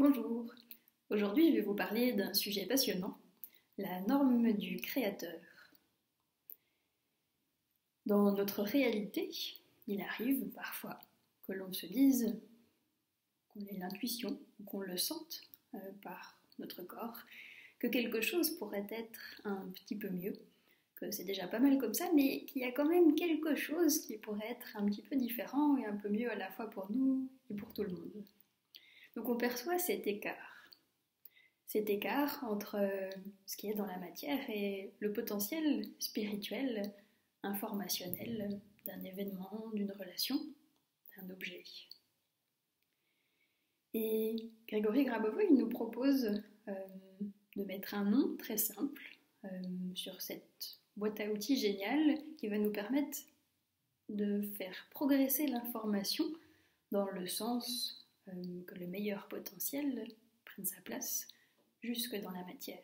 Bonjour, aujourd'hui je vais vous parler d'un sujet passionnant, la norme du créateur. Dans notre réalité, il arrive parfois que l'on se dise, qu'on ait l'intuition ou qu'on le sente par notre corps, que quelque chose pourrait être un petit peu mieux, que c'est déjà pas mal comme ça, mais qu'il y a quand même quelque chose qui pourrait être un petit peu différent et un peu mieux à la fois pour nous et pour tout le monde. Donc on perçoit cet écart entre ce qui est dans la matière et le potentiel spirituel, informationnel d'un événement, d'une relation, d'un objet. Et Grégory Grabovoï nous propose de mettre un nom très simple sur cette boîte à outils géniale qui va nous permettre de faire progresser l'information dans le sens que le meilleur potentiel prenne sa place jusque dans la matière.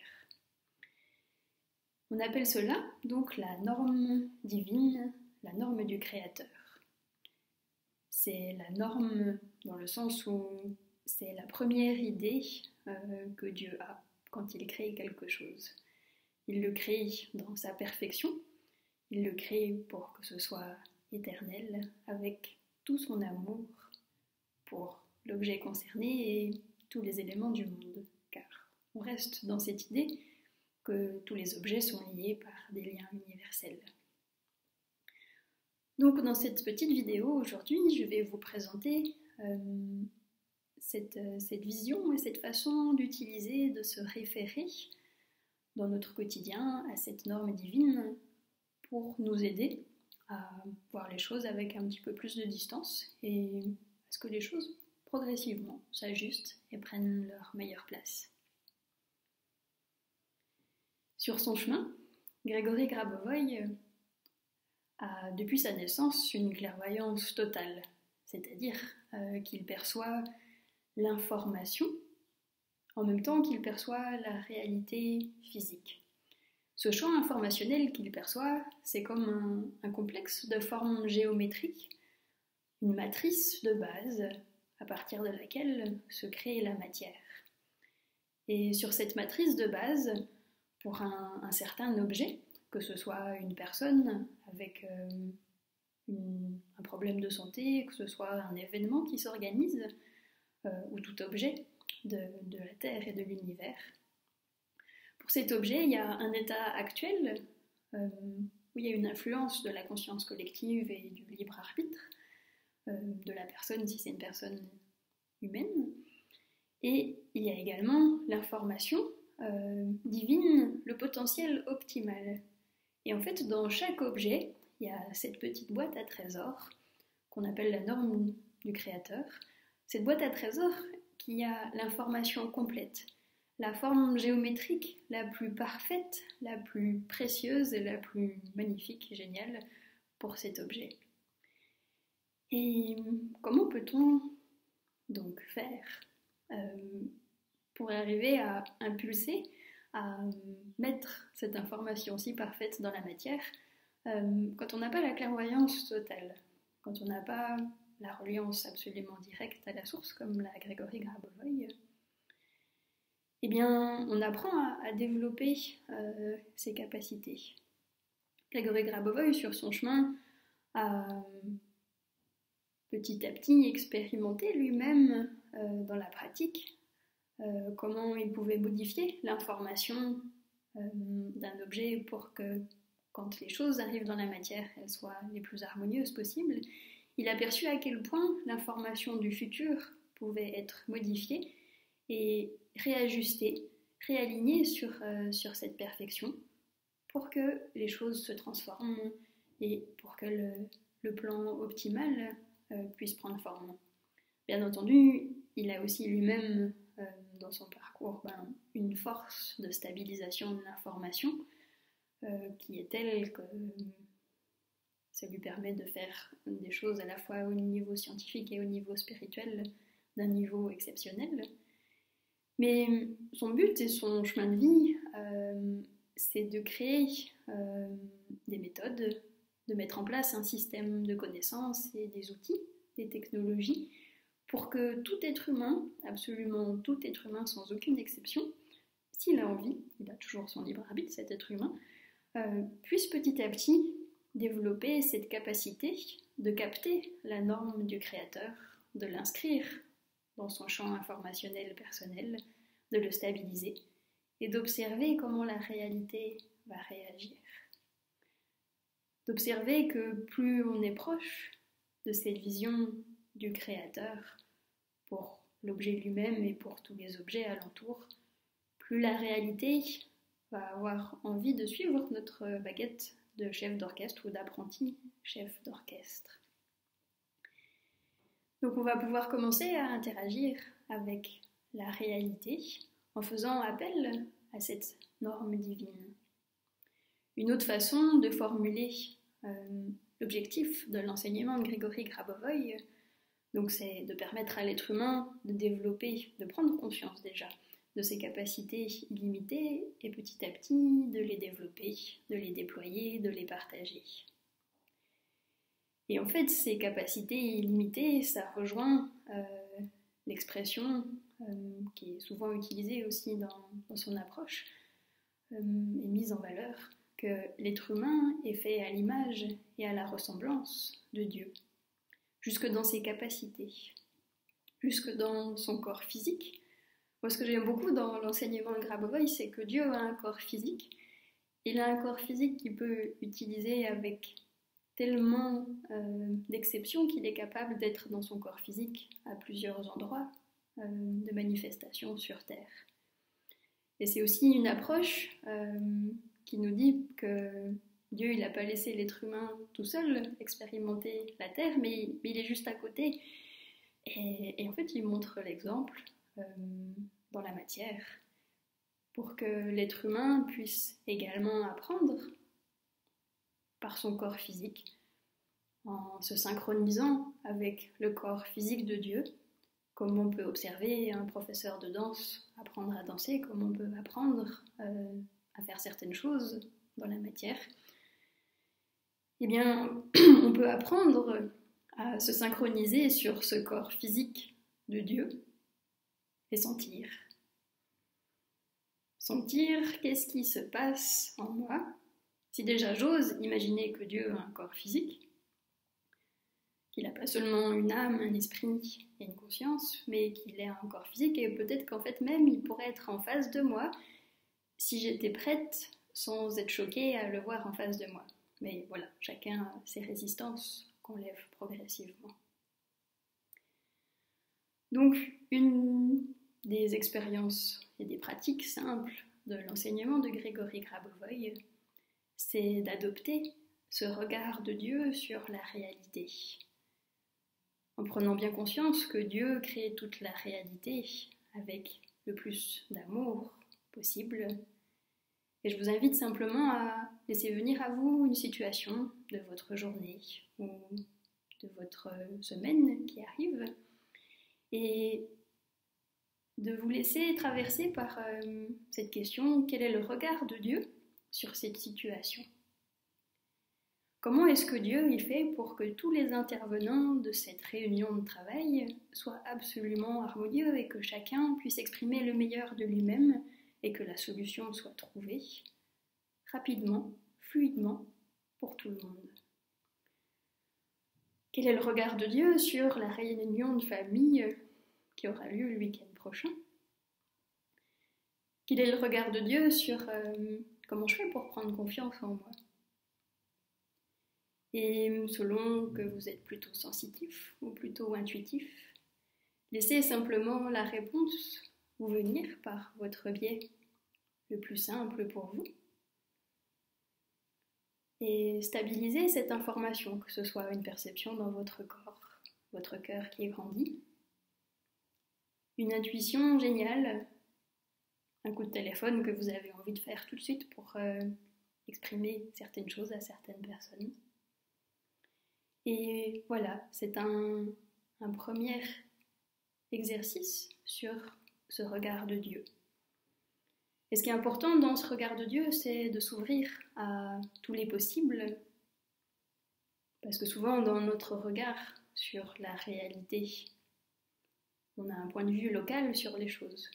On appelle cela donc la norme divine, la norme du créateur. C'est la norme dans le sens où c'est la première idée que Dieu a quand il crée quelque chose. Il le crée dans sa perfection, il le crée pour que ce soit éternel, avec tout son amour pour l'objet concerné et tous les éléments du monde, car on reste dans cette idée que tous les objets sont liés par des liens universels. Donc dans cette petite vidéo aujourd'hui, je vais vous présenter cette vision et cette façon d'utiliser, de se référer dans notre quotidien à cette norme divine pour nous aider à voir les choses avec un petit peu plus de distance et à ce que les choses progressivement s'ajustent et prennent leur meilleure place. Sur son chemin, Grégory Grabovoï a depuis sa naissance une clairvoyance totale, c'est-à-dire qu'il perçoit l'information en même temps qu'il perçoit la réalité physique. Ce champ informationnel qu'il perçoit, c'est comme un complexe de formes géométriques, une matrice de base à partir de laquelle se crée la matière. Et sur cette matrice de base, pour un certain objet, que ce soit une personne avec un problème de santé, que ce soit un événement qui s'organise, ou tout objet de la Terre et de l'univers, pour cet objet, il y a un état actuel où il y a une influence de la conscience collective et du libre arbitre de la personne, si c'est une personne humaine. Et il y a également l'information divine, le potentiel optimal. Et en fait, dans chaque objet, il y a cette petite boîte à trésors qu'on appelle la norme du créateur. Cette boîte à trésors qui a l'information complète, la forme géométrique la plus parfaite, la plus précieuse et la plus magnifique et géniale pour cet objet. Et comment peut-on donc faire pour arriver à impulser, à mettre cette information si parfaite dans la matière quand on n'a pas la clairvoyance totale, quand on n'a pas la reliance absolument directe à la source comme l'a Grégory Grabovoï? Eh bien, on apprend à développer ses capacités. Grégory Grabovoï, sur son chemin, a petit à petit expérimenté lui-même dans la pratique comment il pouvait modifier l'information d'un objet pour que, quand les choses arrivent dans la matière, elles soient les plus harmonieuses possibles. Il a perçu à quel point l'information du futur pouvait être modifiée et réajustée, réalignée sur cette perfection pour que les choses se transforment et pour que le plan optimal puisse prendre forme. Bien entendu, il a aussi lui-même dans son parcours une force de stabilisation de l'information qui est telle que ça lui permet de faire des choses à la fois au niveau scientifique et au niveau spirituel d'un niveau exceptionnel. Mais son but et son chemin de vie, c'est de créer des méthodes, de mettre en place un système de connaissances et des outils, des technologies, pour que tout être humain, absolument tout être humain sans aucune exception, s'il a envie, il a toujours son libre arbitre, cet être humain, puisse petit à petit développer cette capacité de capter la norme du créateur, de l'inscrire dans son champ informationnel personnel, de le stabiliser et d'observer comment la réalité va réagir. D'observer que plus on est proche de cette vision du créateur pour l'objet lui-même et pour tous les objets alentour, plus la réalité va avoir envie de suivre notre baguette de chef d'orchestre ou d'apprenti chef d'orchestre. Donc on va pouvoir commencer à interagir avec la réalité en faisant appel à cette norme divine. Une autre façon de formuler l'objectif de l'enseignement de Grégory Grabovoï, donc c'est de permettre à l'être humain de développer, de prendre conscience déjà de ses capacités illimitées et petit à petit de les développer, de les déployer, de les partager. Et en fait, ces capacités illimitées, ça rejoint l'expression qui est souvent utilisée aussi dans son approche et mise en valeur, que l'être humain est fait à l'image et à la ressemblance de Dieu, jusque dans ses capacités, jusque dans son corps physique. Moi, ce que j'aime beaucoup dans l'enseignement de Grabovoï, c'est que Dieu a un corps physique. Il a un corps physique qu'il peut utiliser avec tellement d'exceptions qu'il est capable d'être dans son corps physique à plusieurs endroits de manifestation sur Terre. Et c'est aussi une approche qui nous dit que Dieu, il n'a pas laissé l'être humain tout seul expérimenter la Terre, mais il est juste à côté. Et en fait, il montre l'exemple dans la matière pour que l'être humain puisse également apprendre par son corps physique en se synchronisant avec le corps physique de Dieu, comme on peut observer un professeur de danse apprendre à danser, comme on peut apprendre à faire certaines choses dans la matière. Eh bien, on peut apprendre à se synchroniser sur ce corps physique de Dieu et sentir. Sentir qu'est-ce qui se passe en moi. Si déjà j'ose imaginer que Dieu a un corps physique, qu'il n'a pas seulement une âme, un esprit et une conscience, mais qu'il ait un corps physique et peut-être qu'en fait même il pourrait être en face de moi si j'étais prête sans être choquée à le voir en face de moi. Mais voilà, chacun a ses résistances qu'on lève progressivement. Donc, une des expériences et des pratiques simples de l'enseignement de Grégory Grabovoï, c'est d'adopter ce regard de Dieu sur la réalité, en prenant bien conscience que Dieu crée toute la réalité avec le plus d'amour possible. Et je vous invite simplement à laisser venir à vous une situation de votre journée ou de votre semaine qui arrive et de vous laisser traverser par cette question: quel est le regard de Dieu sur cette situation? Comment est-ce que Dieu y fait pour que tous les intervenants de cette réunion de travail soient absolument harmonieux et que chacun puisse exprimer le meilleur de lui-même et que la solution soit trouvée rapidement, fluidement, pour tout le monde? Quel est le regard de Dieu sur la réunion de famille qui aura lieu le week-end prochain? Quel est le regard de Dieu sur comment je fais pour prendre confiance en moi? Et selon que vous êtes plutôt sensitif ou plutôt intuitif, laissez simplement la réponse vous venir par votre biais le plus simple pour vous. Et stabilisez cette information, que ce soit une perception dans votre corps, votre cœur qui est grandi, une intuition géniale, un coup de téléphone que vous avez envie de faire tout de suite pour exprimer certaines choses à certaines personnes. Et voilà, c'est un premier exercice sur ce regard de Dieu. Et ce qui est important dans ce regard de Dieu, c'est de s'ouvrir à tous les possibles, parce que souvent dans notre regard sur la réalité, On a un point de vue local sur les choses.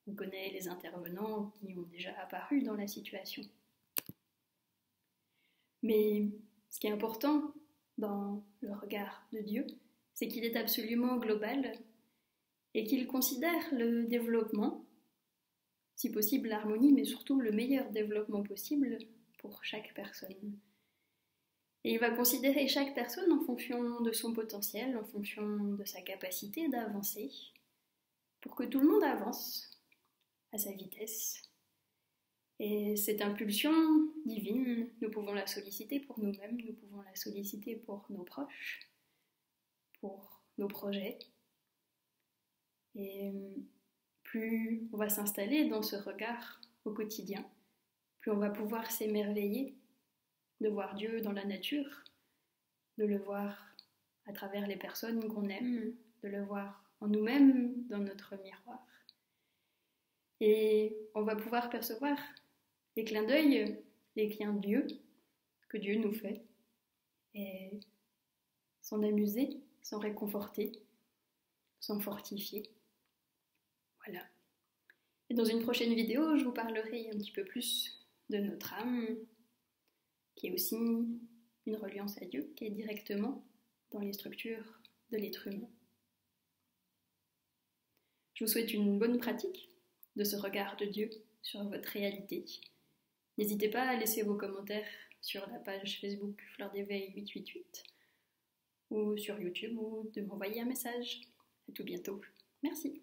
On connaît les intervenants qui ont déjà apparu dans la situation. Mais ce qui est important dans le regard de Dieu, c'est qu'il est absolument global et qu'il considère le développement, si possible l'harmonie, mais surtout le meilleur développement possible pour chaque personne. Et il va considérer chaque personne en fonction de son potentiel, en fonction de sa capacité d'avancer, pour que tout le monde avance à sa vitesse. Et cette impulsion divine, nous pouvons la solliciter pour nous-mêmes, nous pouvons la solliciter pour nos proches, pour nos projets. Et plus on va s'installer dans ce regard au quotidien, plus on va pouvoir s'émerveiller de voir Dieu dans la nature, de le voir à travers les personnes qu'on aime, de le voir en nous-mêmes, dans notre miroir. Et on va pouvoir percevoir les clins d'œil, les clins d'yeux que Dieu nous fait, et s'en amuser, s'en réconforter, s'en fortifier. Voilà. Et dans une prochaine vidéo, je vous parlerai un petit peu plus de notre âme, qui est aussi une reliance à Dieu, qui est directement dans les structures de l'être humain. Je vous souhaite une bonne pratique de ce regard de Dieu sur votre réalité. N'hésitez pas à laisser vos commentaires sur la page Facebook Fleur d'éveil 888 ou sur YouTube ou de m'envoyer un message. À tout bientôt. Merci.